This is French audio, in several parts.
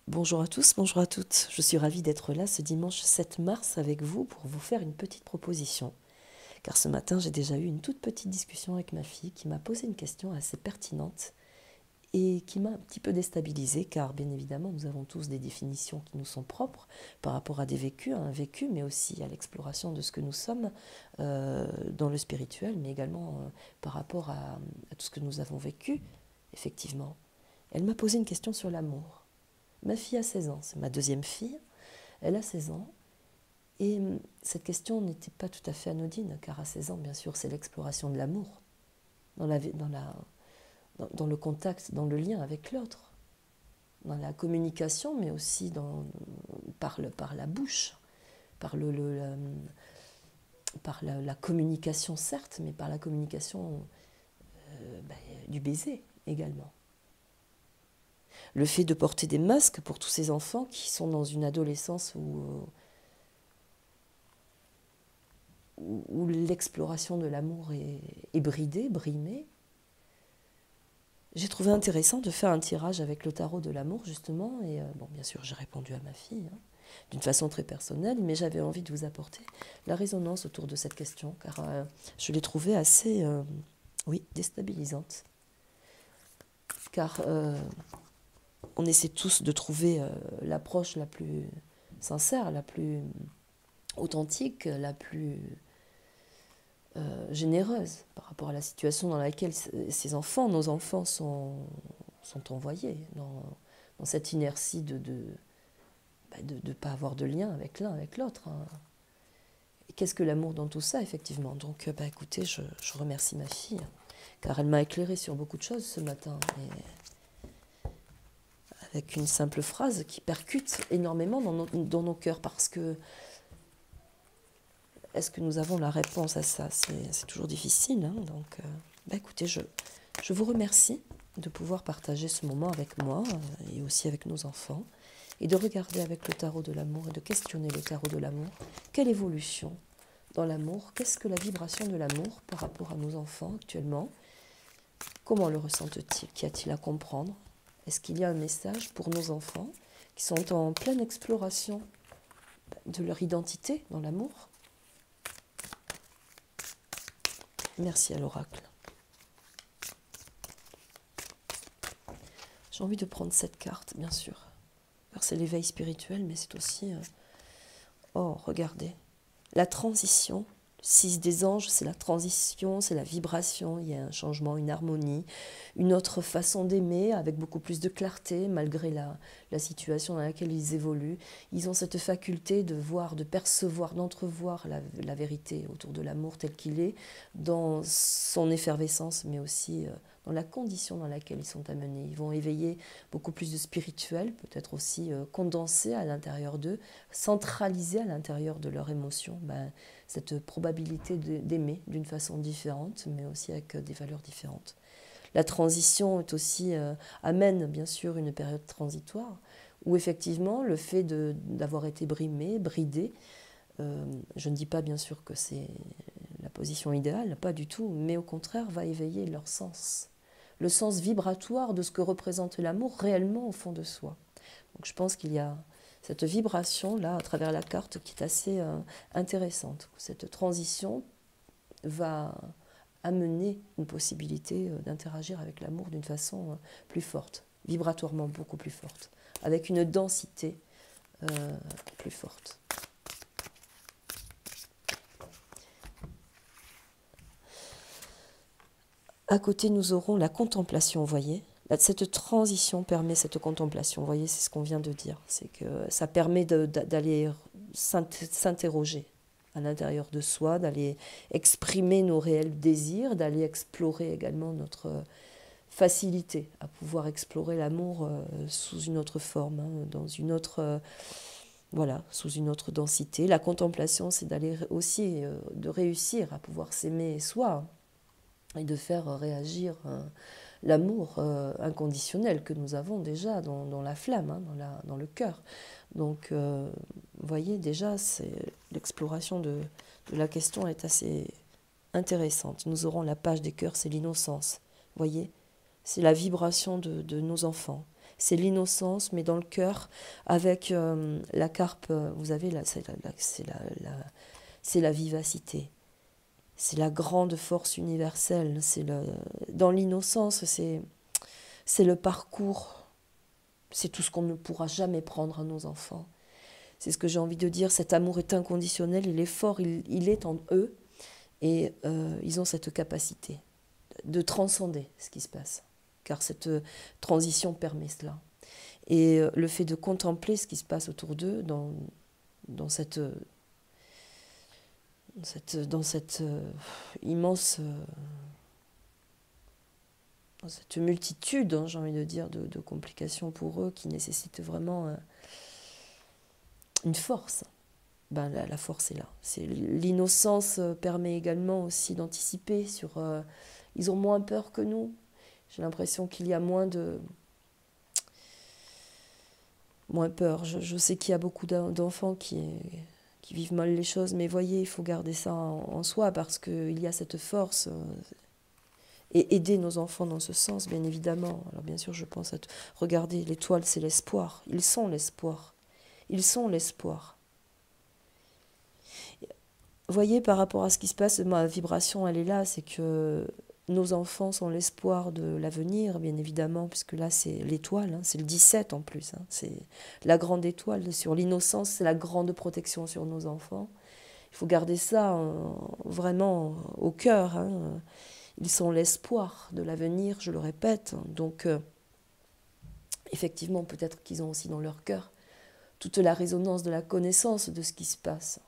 Bonjour à tous, bonjour à toutes. Je suis ravie d'être là ce dimanche 7 mars avec vous pour vous faire une petite proposition. Car ce matin, j'ai déjà eu une toute petite discussion avec ma fille qui m'a posé une question assez pertinente et qui m'a un petit peu déstabilisée car bien évidemment, nous avons tous des définitions qui nous sont propres par rapport à des vécus, à un vécu, mais aussi à l'exploration de ce que nous sommes dans le spirituel, mais également par rapport à tout ce que nous avons vécu, effectivement. Elle m'a posé une question sur l'amour. Ma fille a 16 ans, c'est ma deuxième fille, elle a 16 ans, et cette question n'était pas tout à fait anodine, car à 16 ans, bien sûr, c'est l'exploration de l'amour, dans le contact, dans le lien avec l'autre, dans la communication, mais aussi par la bouche, par, la communication certes, mais par la communication du baiser également. Le fait de porter des masques pour tous ces enfants qui sont dans une adolescence où l'exploration de l'amour est bridée, brimée. J'ai trouvé intéressant de faire un tirage avec le tarot de l'amour, justement, et bien sûr, j'ai répondu à ma fille, d'une façon très personnelle, mais j'avais envie de vous apporter la résonance autour de cette question, car je l'ai trouvée assez, déstabilisante. Car on essaie tous de trouver l'approche la plus sincère, la plus authentique, la plus généreuse par rapport à la situation dans laquelle ces enfants, nos enfants, sont envoyés dans cette inertie de ne pas avoir de lien avec l'un, avec l'autre. Et qu'est-ce que l'amour dans tout ça, effectivement? Donc, écoutez, je remercie ma fille, car elle m'a éclairé sur beaucoup de choses ce matin, et avec une simple phrase qui percute énormément dans nos cœurs, parce que est-ce que nous avons la réponse à ça? C'est toujours difficile. Donc, écoutez, je vous remercie de pouvoir partager ce moment avec moi et aussi avec nos enfants, et de regarder avec le tarot de l'amour et de questionner le tarot de l'amour. Quelle évolution dans l'amour? Qu'est-ce que la vibration de l'amour par rapport à nos enfants actuellement? Comment le ressentent-ils? Qu'y a-t-il à comprendre? Est-ce qu'il y a un message pour nos enfants qui sont en pleine exploration de leur identité dans l'amour? Merci à l'oracle. J'ai envie de prendre cette carte, bien sûr. Car c'est l'éveil spirituel, mais c'est aussi... Oh, regardez. La transition. 6 des anges, c'est la transition, c'est la vibration. Il y a un changement, une harmonie, une autre façon d'aimer avec beaucoup plus de clarté, malgré la situation dans laquelle ils évoluent. Ils ont cette faculté de voir, de percevoir, d'entrevoir la vérité autour de l'amour tel qu'il est, dans son effervescence, mais aussi dans la condition dans laquelle ils sont amenés. Ils vont éveiller beaucoup plus de spirituel, peut-être aussi condensé à l'intérieur d'eux, centralisé à l'intérieur de leurs émotions, cette probabilité d'aimer d'une façon différente, mais aussi avec des valeurs différentes. La transition est aussi, amène bien sûr une période transitoire, où effectivement le fait d'avoir été brimé, bridé, je ne dis pas bien sûr que c'est la position idéale, pas du tout, mais au contraire va éveiller leur sens, le sens vibratoire de ce que représente l'amour réellement au fond de soi. Donc je pense qu'il y a cette vibration-là à travers la carte qui est assez intéressante. Cette transition va amener une possibilité d'interagir avec l'amour d'une façon plus forte, vibratoirement beaucoup plus forte, avec une densité plus forte. À côté, nous aurons la contemplation, vous voyez. Cette transition permet cette contemplation, vous voyez, c'est ce qu'on vient de dire. C'est que ça permet d'aller s'interroger à l'intérieur de soi, d'aller exprimer nos réels désirs, d'aller explorer également notre facilité à pouvoir explorer l'amour sous une autre forme, dans une autre... sous une autre densité. La contemplation, c'est d'aller aussi, de réussir à pouvoir s'aimer soi, et de faire réagir l'amour inconditionnel que nous avons déjà dans la flamme, dans le cœur. Donc, vous voyez, déjà, l'exploration de la question est assez intéressante. Nous aurons la page des cœurs, c'est l'innocence. Vous voyez, c'est la vibration de nos enfants. C'est l'innocence, mais dans le cœur, avec la carpe, vous avez là, c'est la vivacité. C'est la grande force universelle. Dans l'innocence, c'est le parcours. C'est tout ce qu'on ne pourra jamais prendre à nos enfants. C'est ce que j'ai envie de dire. Cet amour est inconditionnel, il est fort, il est en eux. Et ils ont cette capacité de transcender ce qui se passe. Car cette transition permet cela. Et le fait de contempler ce qui se passe autour d'eux dans cette immense, dans cette multitude, hein, j'ai envie de dire, de complications pour eux qui nécessitent vraiment une force. Ben, la force est là. L'innocence permet également aussi d'anticiper sur... ils ont moins peur que nous. J'ai l'impression qu'il y a moins peur. Je sais qu'il y a beaucoup d'enfants qui vivent mal les choses, mais voyez, il faut garder ça en soi parce qu'il y a cette force et aider nos enfants dans ce sens, bien évidemment. Alors bien sûr, je pense à... Regardez, l'étoile, c'est l'espoir. Ils sont l'espoir. Ils sont l'espoir. Voyez, par rapport à ce qui se passe, ma vibration, elle est là, c'est que nos enfants sont l'espoir de l'avenir, bien évidemment, puisque là, c'est l'étoile, hein, c'est le 17 en plus, hein, c'est la grande étoile sur l'innocence, c'est la grande protection sur nos enfants. Il faut garder ça vraiment au cœur. Hein. Ils sont l'espoir de l'avenir, je le répète. Donc, effectivement, peut-être qu'ils ont aussi dans leur cœur toute la résonance de la connaissance de ce qui se passe.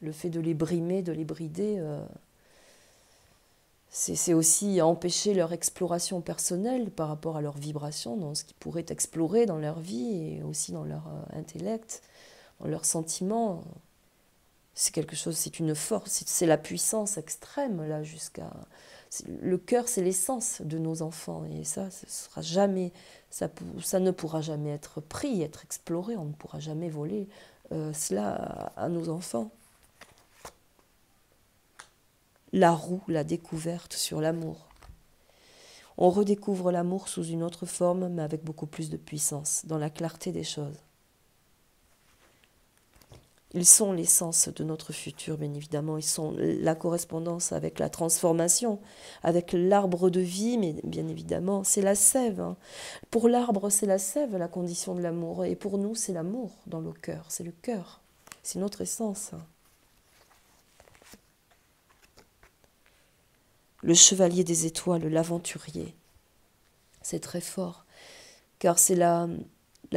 Le fait de les brimer, de les brider, c'est aussi empêcher leur exploration personnelle par rapport à leur vibration, dans ce qu'ils pourraient explorer dans leur vie et aussi dans leur intellect, dans leurs sentiments. C'est quelque chose, c'est une force, c'est la puissance extrême, là, jusqu'à... Le cœur, c'est l'essence de nos enfants, et ça sera jamais, ça ne pourra jamais être pris, être exploré, on ne pourra jamais voler cela à nos enfants. La roue, la découverte sur l'amour. On redécouvre l'amour sous une autre forme, mais avec beaucoup plus de puissance, dans la clarté des choses. Ils sont l'essence de notre futur, bien évidemment. Ils sont la correspondance avec la transformation, avec l'arbre de vie, mais bien évidemment, c'est la sève. Hein. Pour l'arbre, c'est la sève, la condition de l'amour. Et pour nous, c'est l'amour dans le cœur. C'est le cœur. C'est notre essence. Le chevalier des étoiles, l'aventurier. C'est très fort, car c'est la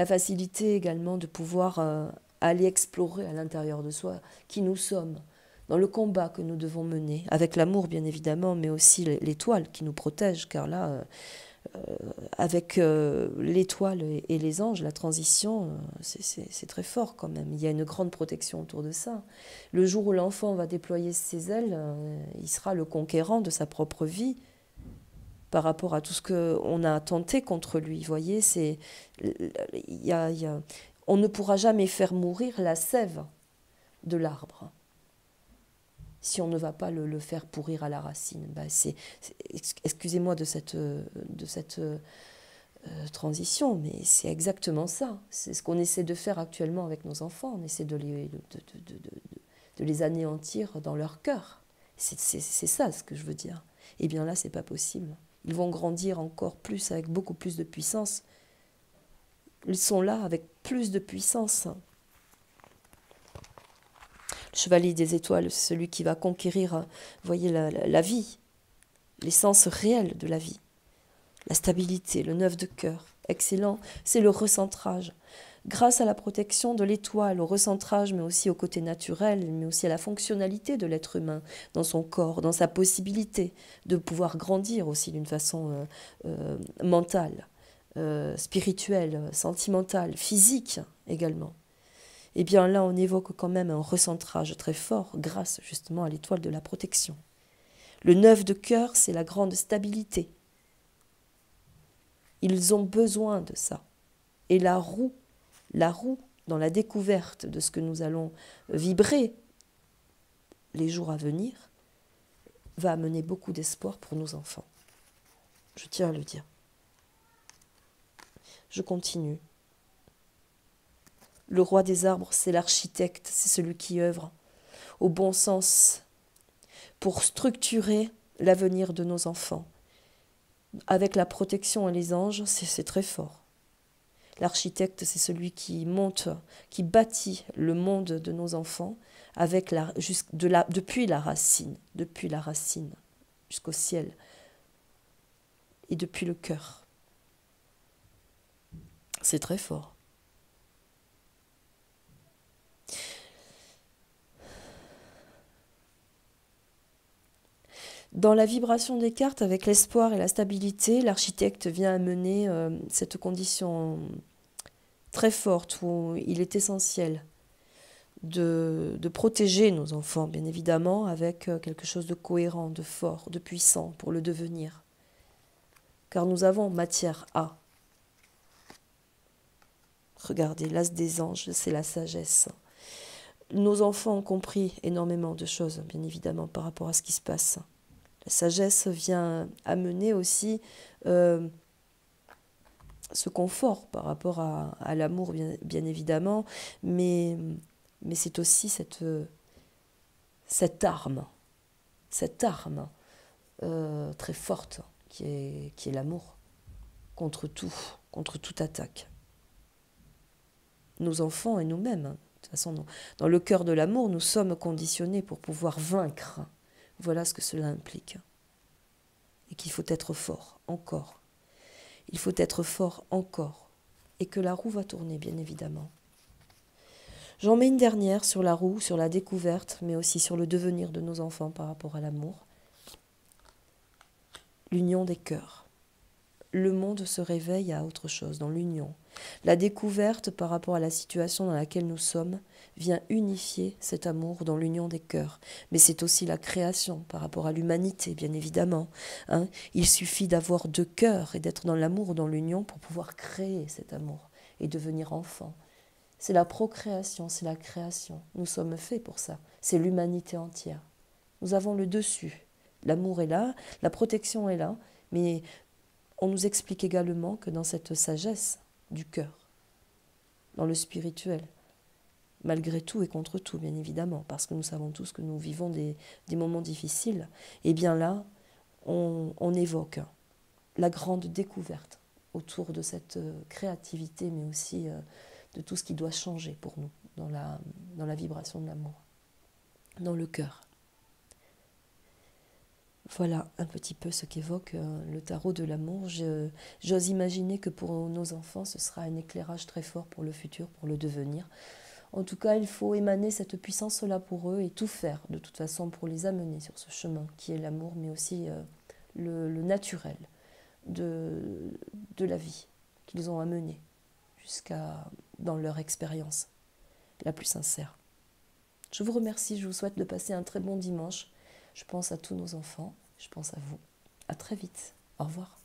facilité également de pouvoir aller explorer à l'intérieur de soi qui nous sommes, dans le combat que nous devons mener, avec l'amour bien évidemment, mais aussi l'étoile qui nous protège, car là, avec l'étoile et les anges, la transition, c'est très fort quand même. Il y a une grande protection autour de ça. Le jour où l'enfant va déployer ses ailes, il sera le conquérant de sa propre vie par rapport à tout ce qu'on a tenté contre lui. Vous voyez, on ne pourra jamais faire mourir la sève de l'arbre si on ne va pas le faire pourrir à la racine. Excusez-moi de cette transition, mais c'est exactement ça. C'est ce qu'on essaie de faire actuellement avec nos enfants. On essaie de les anéantir dans leur cœur. C'est ça ce que je veux dire. Eh bien là, c'est pas possible. Ils vont grandir encore plus, avec beaucoup plus de puissance. Ils sont là avec plus de puissance. Le chevalier des étoiles, c'est celui qui va conquérir, voyez, la vie, l'essence réelle de la vie. La stabilité, le 9 de cœur, excellent, c'est le recentrage. Grâce à la protection de l'étoile, au recentrage, mais aussi au côté naturel, mais aussi à la fonctionnalité de l'être humain dans son corps, dans sa possibilité de pouvoir grandir aussi d'une façon mentale, spirituelle, sentimentale, physique également. Eh bien là, on évoque quand même un recentrage très fort grâce justement à l'étoile de la protection. Le 9 de cœur, c'est la grande stabilité. Ils ont besoin de ça. Et la roue, dans la découverte de ce que nous allons vibrer les jours à venir, va amener beaucoup d'espoir pour nos enfants. Je tiens à le dire. Je continue. Le roi des arbres, c'est l'architecte, c'est celui qui œuvre au bon sens pour structurer l'avenir de nos enfants. Avec la protection et les anges, c'est très fort. L'architecte, c'est celui qui monte, qui bâtit le monde de nos enfants avec depuis la racine jusqu'au ciel et depuis le cœur. C'est très fort. Dans la vibration des cartes, avec l'espoir et la stabilité, l'architecte vient amener cette condition très forte où il est essentiel de protéger nos enfants, bien évidemment, avec quelque chose de cohérent, de fort, de puissant pour le devenir. Car nous avons matière à. Regardez, l'as des anges, c'est la sagesse. Nos enfants ont compris énormément de choses, bien évidemment, par rapport à ce qui se passe. La sagesse vient amener aussi ce confort par rapport à l'amour, bien évidemment, mais c'est aussi cette arme très forte qui est l'amour contre toute attaque. Nos enfants et nous-mêmes, de toute façon, dans le cœur de l'amour, nous sommes conditionnés pour pouvoir vaincre. Voilà ce que cela implique. Et qu'il faut être fort, encore. Il faut être fort encore. Et que la roue va tourner, bien évidemment. J'en mets une dernière sur la roue, sur la découverte, mais aussi sur le devenir de nos enfants par rapport à l'amour. L'union des cœurs. Le monde se réveille à autre chose, dans l'union. La découverte par rapport à la situation dans laquelle nous sommes vient unifier cet amour dans l'union des cœurs. Mais c'est aussi la création par rapport à l'humanité, bien évidemment. Il suffit d'avoir deux cœurs et d'être dans l'amour, dans l'union, pour pouvoir créer cet amour et devenir enfant. C'est la procréation, c'est la création. Nous sommes faits pour ça. C'est l'humanité entière. Nous avons le dessus. L'amour est là, la protection est là, mais on nous explique également que dans cette sagesse du cœur, dans le spirituel, malgré tout et contre tout, bien évidemment, parce que nous savons tous que nous vivons des moments difficiles, et bien là, on évoque la grande découverte autour de cette créativité, mais aussi de tout ce qui doit changer pour nous dans la vibration de l'amour, dans le cœur. Voilà un petit peu ce qu'évoque le tarot de l'amour. J'ose imaginer que pour nos enfants, ce sera un éclairage très fort pour le futur, pour le devenir. En tout cas, il faut émaner cette puissance-là pour eux et tout faire, de toute façon, pour les amener sur ce chemin qui est l'amour, mais aussi le naturel de la vie qu'ils ont amené dans leur expérience la plus sincère. Je vous remercie, je vous souhaite de passer un très bon dimanche. Je pense à tous nos enfants, je pense à vous. À très vite. Au revoir.